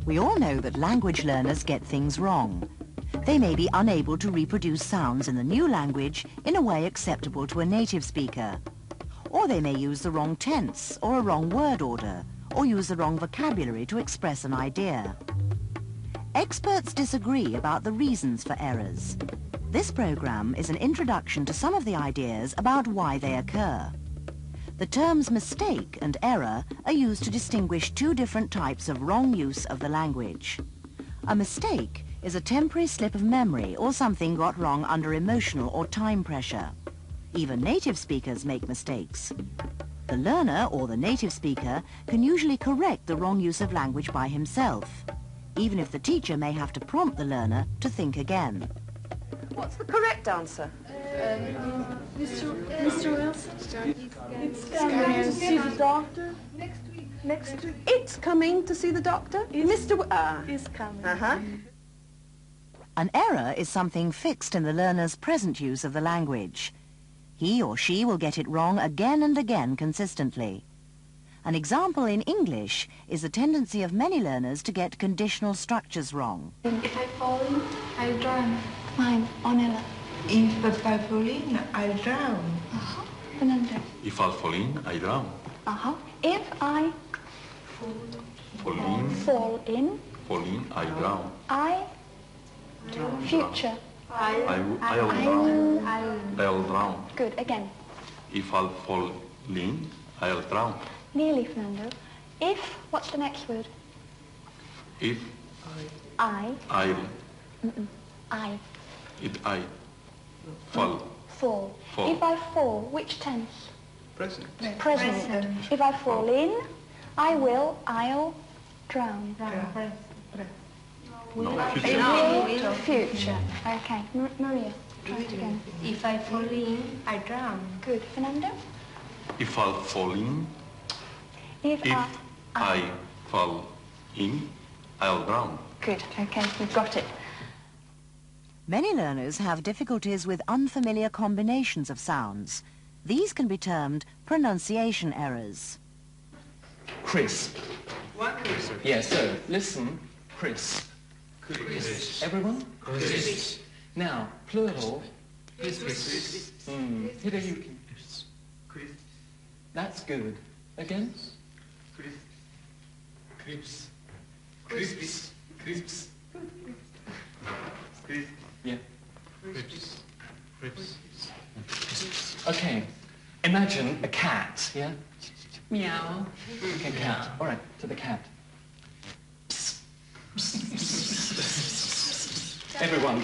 We all know that language learners get things wrong. They may be unable to reproduce sounds in the new language in a way acceptable to a native speaker. Or they may use the wrong tense or a wrong word order, or use the wrong vocabulary to express an idea. Experts disagree about the reasons for errors. This program is an introduction to some of the ideas about why they occur. The terms mistake and error are used to distinguish two different types of wrong use of the language. A mistake is a temporary slip of memory or something got wrong under emotional or time pressure. Even native speakers make mistakes. The learner or the native speaker can usually correct the wrong use of language by himself, even if the teacher may have to prompt the learner to think again. What's the correct answer? Mr. Wilson? It's coming to see the doctor. Next week. It's coming to see the doctor? It's coming. An error is something fixed in the learner's present use of the language. He or she will get it wrong again and again consistently. An example in English is the tendency of many learners to get conditional structures wrong. If I fall in, I'll drown. Mine, Onella. If I fall in, I'll drown. Fernando. If I fall in, I drown. If I Fall in, I drown. I future. I'll drown. Good, again. If I'll fall in, I'll drown. Nearly, Fernando. If, what's the next word? If I fall. fall. Fall. If I fall, which tense? Present. Present. If I fall in, I'll drown. No, future. Future. Okay. Maria, try it again. If I fall in, I drown. Good. Fernando? If I'll fall in, If I fall in, I'll drown. Good. Okay, we've got it. Many learners have difficulties with unfamiliar combinations of sounds. These can be termed pronunciation errors. Crisp. What crisp? Yeah, so listen, crisp. Crisp. Everyone? Crisp. Now, plural. Crisp. Hideyuki. Crisp. That's good. Again? Crisp. Crisps. Crisps. Crisps. Crisp. Yeah. Crisps. Crisps. Okay. Imagine a cat, yeah? Meow. Okay, cat. All right, to the cat. Everyone.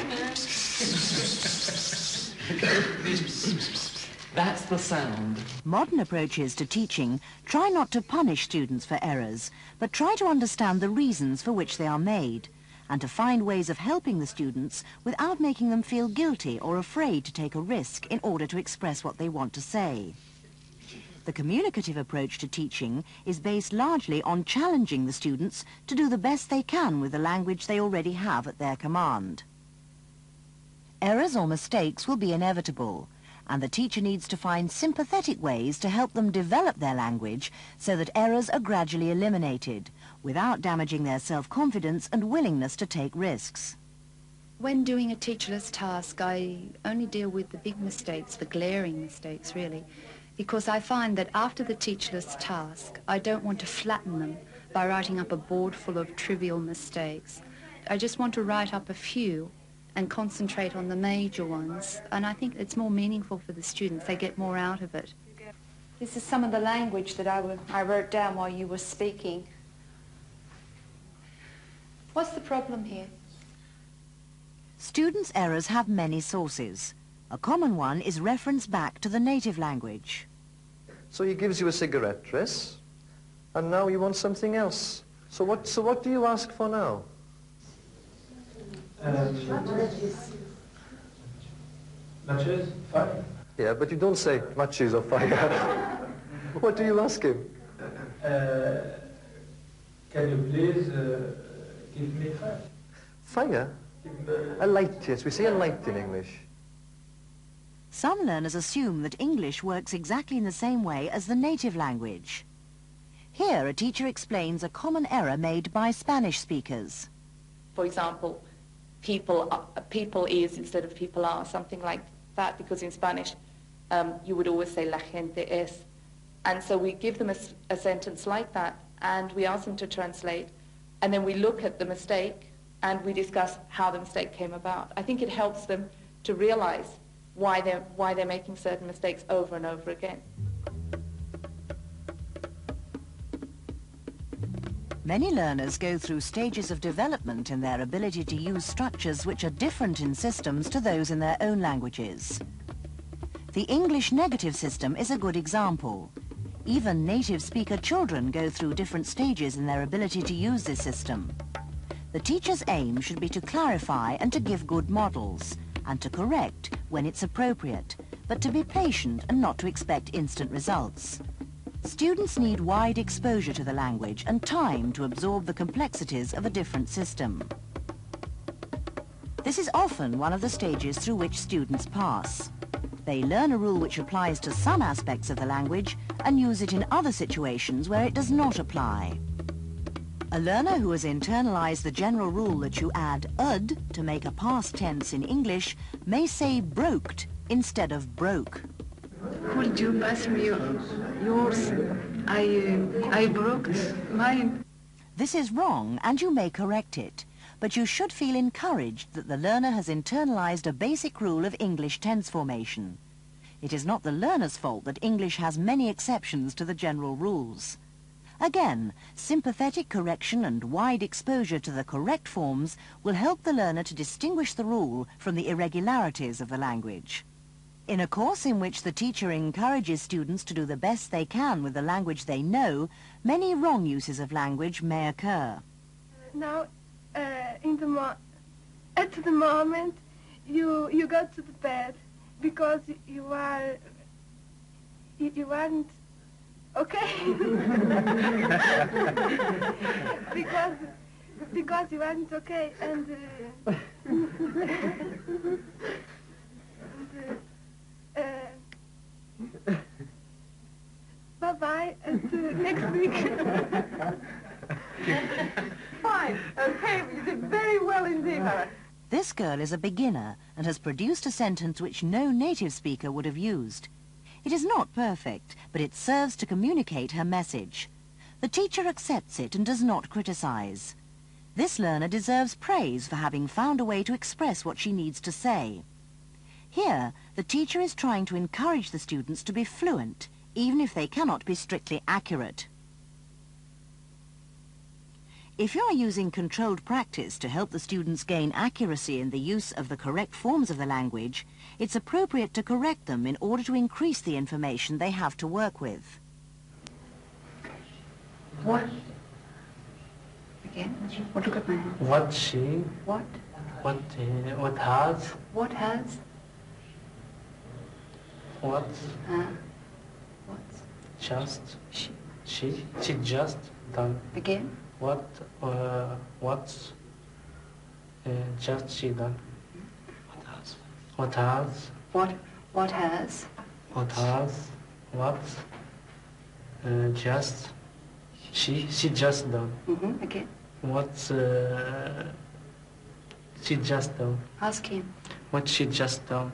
That's the sound. Modern approaches to teaching try not to punish students for errors, but try to understand the reasons for which they are made, and to find ways of helping the students without making them feel guilty or afraid to take a risk in order to express what they want to say. The communicative approach to teaching is based largely on challenging the students to do the best they can with the language they already have at their command. Errors or mistakes will be inevitable, and the teacher needs to find sympathetic ways to help them develop their language so that errors are gradually eliminated, without damaging their self-confidence and willingness to take risks. When doing a teacherless task, I only deal with the big mistakes, the glaring mistakes, really, because I find that after the teacherless task, I don't want to flatten them by writing up a board full of trivial mistakes. I just want to write up a few and concentrate on the major ones, and I think it's more meaningful for the students. They get more out of it. This is some of the language that I wrote down while you were speaking. What's the problem here? Students' errors have many sources. A common one is reference back to the native language. So he gives you a cigarette, Tris, and now you want something else. So what do you ask for now? Matches? Fire? Yeah, but you don't say matches or fire. What do you ask him? Can you please give me fire? Fire? A light, yes. We say a light in English. Some learners assume that English works exactly in the same way as the native language. Here, a teacher explains a common error made by Spanish speakers. For example, people is instead of people are, something like that, because in Spanish you would always say la gente es. And so we give them a sentence like that, and we ask them to translate, and then we look at the mistake, and we discuss how the mistake came about. I think it helps them to realize why they're making certain mistakes over and over again. Many learners go through stages of development in their ability to use structures which are different in systems to those in their own languages. The English negative system is a good example. Even native speaker children go through different stages in their ability to use this system. The teacher's aim should be to clarify and to give good models, and to correct when it's appropriate, but to be patient and not to expect instant results. Students need wide exposure to the language and time to absorb the complexities of a different system. This is often one of the stages through which students pass. They learn a rule which applies to some aspects of the language and use it in other situations where it does not apply. A learner who has internalized the general rule that you add "ud" to make a past tense in English may say "broked" instead of "broke." Could you pass me yours? I broke mine. This is wrong, and you may correct it, but you should feel encouraged that the learner has internalized a basic rule of English tense formation. It is not the learner's fault that English has many exceptions to the general rules. Again, sympathetic correction and wide exposure to the correct forms will help the learner to distinguish the rule from the irregularities of the language. In a course in which the teacher encourages students to do the best they can with the language they know, many wrong uses of language may occur. Now, at the moment, you go to the bed because you aren't okay. because you aren't okay, and bye-bye, and next week. Fine. Okay, you did very well indeed, Mara. This girl is a beginner and has produced a sentence which no native speaker would have used. It is not perfect, but it serves to communicate her message. The teacher accepts it and does not criticize. This learner deserves praise for having found a way to express what she needs to say. Here, the teacher is trying to encourage the students to be fluent, even if they cannot be strictly accurate. If you are using controlled practice to help the students gain accuracy in the use of the correct forms of the language, it's appropriate to correct them in order to increase the information they have to work with. What? Again? What? Look at my hand. What she? What? What has? What has? What? What? Just? She. She just done. Again? What just she done? What has? What has? What has? What? Just. She just done. Again? What she just done? Ask him. What she just done?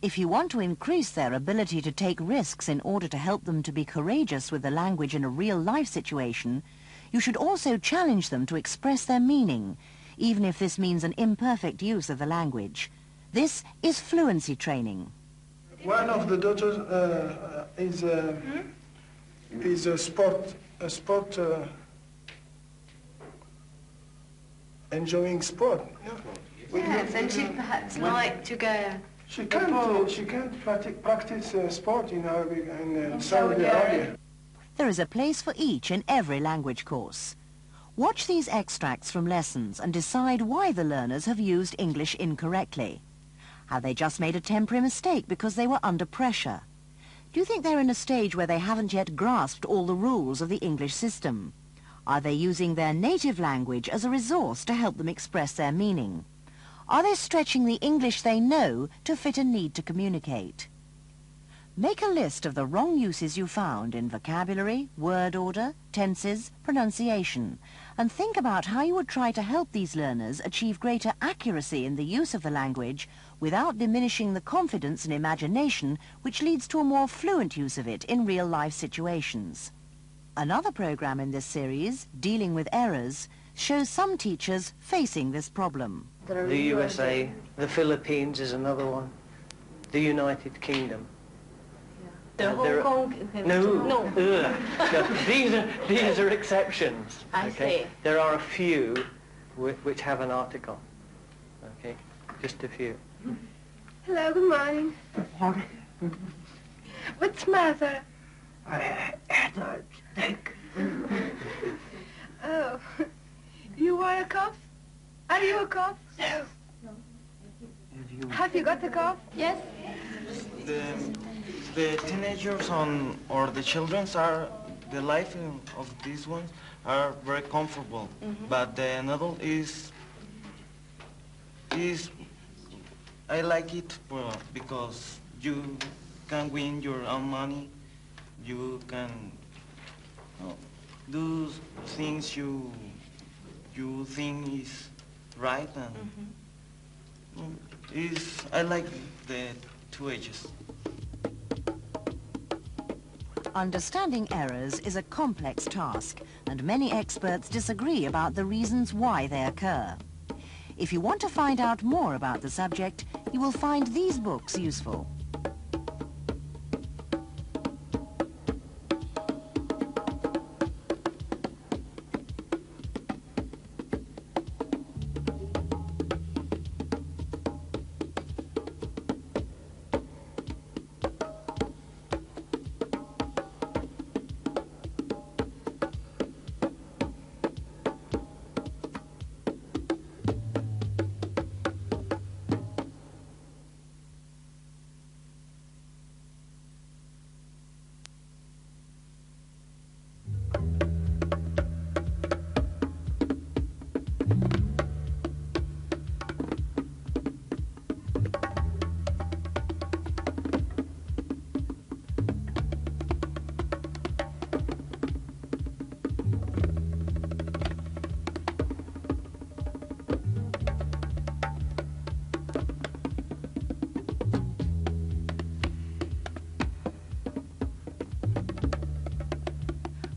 If you want to increase their ability to take risks in order to help them to be courageous with the language in a real-life situation, you should also challenge them to express their meaning, even if this means an imperfect use of the language. This is fluency training. One of the daughters is a sport enjoying sport. Yeah. Yes, and she'd perhaps like to go. She can't practice sport in Saudi Arabia. There is a place for each in every language course. Watch these extracts from lessons and decide why the learners have used English incorrectly. Have they just made a temporary mistake because they were under pressure? Do you think they're in a stage where they haven't yet grasped all the rules of the English system? Are they using their native language as a resource to help them express their meaning? Are they stretching the English they know to fit a need to communicate? Make a list of the wrong uses you found in vocabulary, word order, tenses, pronunciation, and think about how you would try to help these learners achieve greater accuracy in the use of the language without diminishing the confidence and imagination which leads to a more fluent use of it in real-life situations. Another program in this series, Dealing with Errors, shows some teachers facing this problem. The USA, the Philippines is another one, the United Kingdom. Hong Kong? No. These are exceptions. I see. There are a few which have an article. Okay, just a few. Hello, good morning. What's the matter? I had a headache. Oh, you want a cough? Are you a cough? No. Have you got a cough? Yes. The teenagers or the children's the life of these ones are very comfortable, but the adult is I like it because you can win your own money, you can do things you think is right, and I like the two ages. Understanding errors is a complex task, and many experts disagree about the reasons why they occur. If you want to find out more about the subject, you will find these books useful.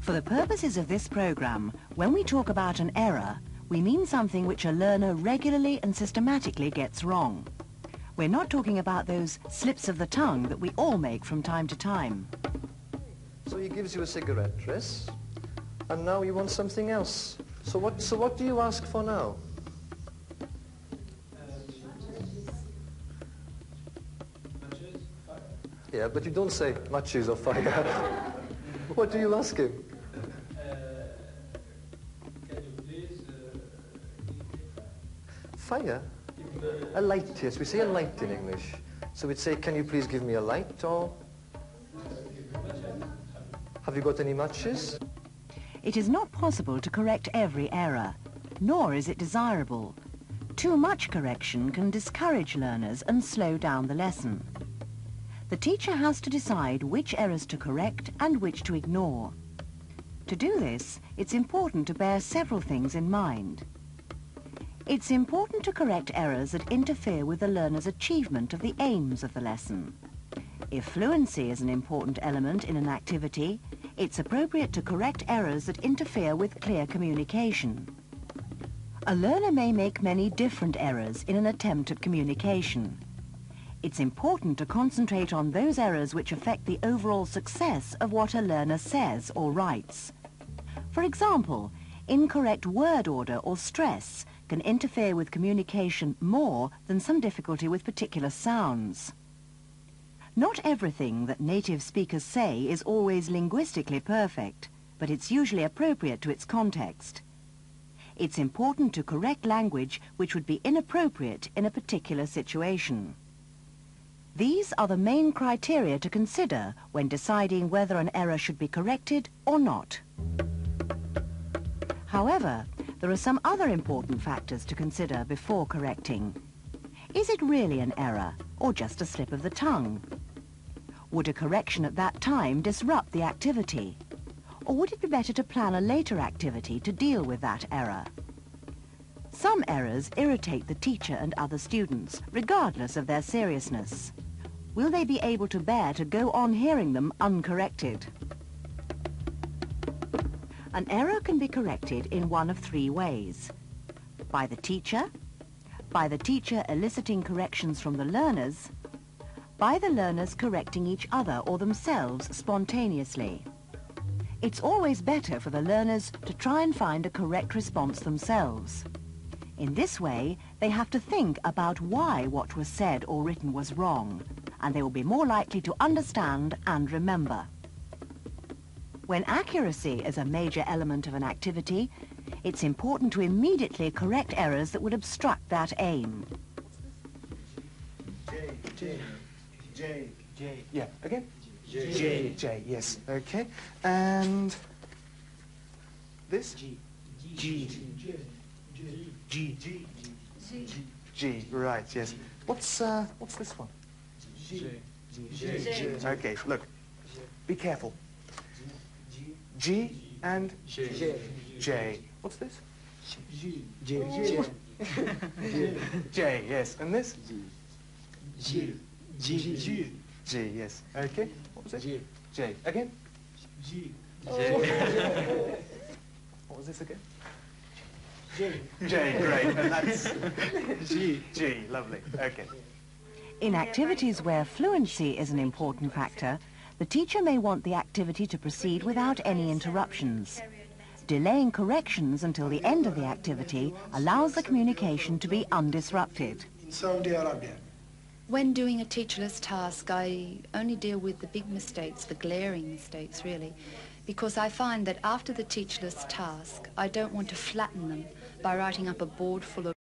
For the purposes of this program, when we talk about an error, we mean something which a learner regularly and systematically gets wrong. We're not talking about those slips of the tongue that we all make from time to time. So he gives you a cigarette, Tris, and now you want something else. So what do you ask for now? Yeah, but you don't say matches or fire. What do you ask him? Can you please Fire? A light, yes. We say a light in English. So we'd say, can you please give me a light, or have you got any matches? It is not possible to correct every error, nor is it desirable. Too much correction can discourage learners and slow down the lesson. The teacher has to decide which errors to correct and which to ignore. To do this, it's important to bear several things in mind. It's important to correct errors that interfere with the learner's achievement of the aims of the lesson. If fluency is an important element in an activity, it's appropriate to correct errors that interfere with clear communication. A learner may make many different errors in an attempt at communication. It's important to concentrate on those errors which affect the overall success of what a learner says or writes. For example, incorrect word order or stress can interfere with communication more than some difficulty with particular sounds. Not everything that native speakers say is always linguistically perfect, but it's usually appropriate to its context. It's important to correct language which would be inappropriate in a particular situation. These are the main criteria to consider when deciding whether an error should be corrected or not. However, there are some other important factors to consider before correcting. Is it really an error, or just a slip of the tongue? Would a correction at that time disrupt the activity? Or would it be better to plan a later activity to deal with that error? Some errors irritate the teacher and other students, regardless of their seriousness. Will they be able to bear to go on hearing them uncorrected? An error can be corrected in one of three ways. By the teacher eliciting corrections from the learners, by the learners correcting each other or themselves spontaneously. It's always better for the learners to try and find a correct response themselves. In this way, they have to think about why what was said or written was wrong, and they will be more likely to understand and remember. When accuracy is a major element of an activity, it's important to immediately correct errors that would obstruct that aim. J. Yeah, again? J, yes. Okay. And this? G. Right, yes. What's this one? Okay, look. Be careful. G and J. What's this? J, yes. And this? G, yes. Okay. What was it? J. Again? G. What was this again? J, great. And that's G, lovely. Okay. In activities where fluency is an important factor, the teacher may want the activity to proceed without any interruptions. Delaying corrections until the end of the activity allows the communication to be undisrupted. In Saudi Arabia. When doing a teacherless task, I only deal with the big mistakes, the glaring mistakes, really, because I find that after the teacherless task, I don't want to flatten them by writing up a board full of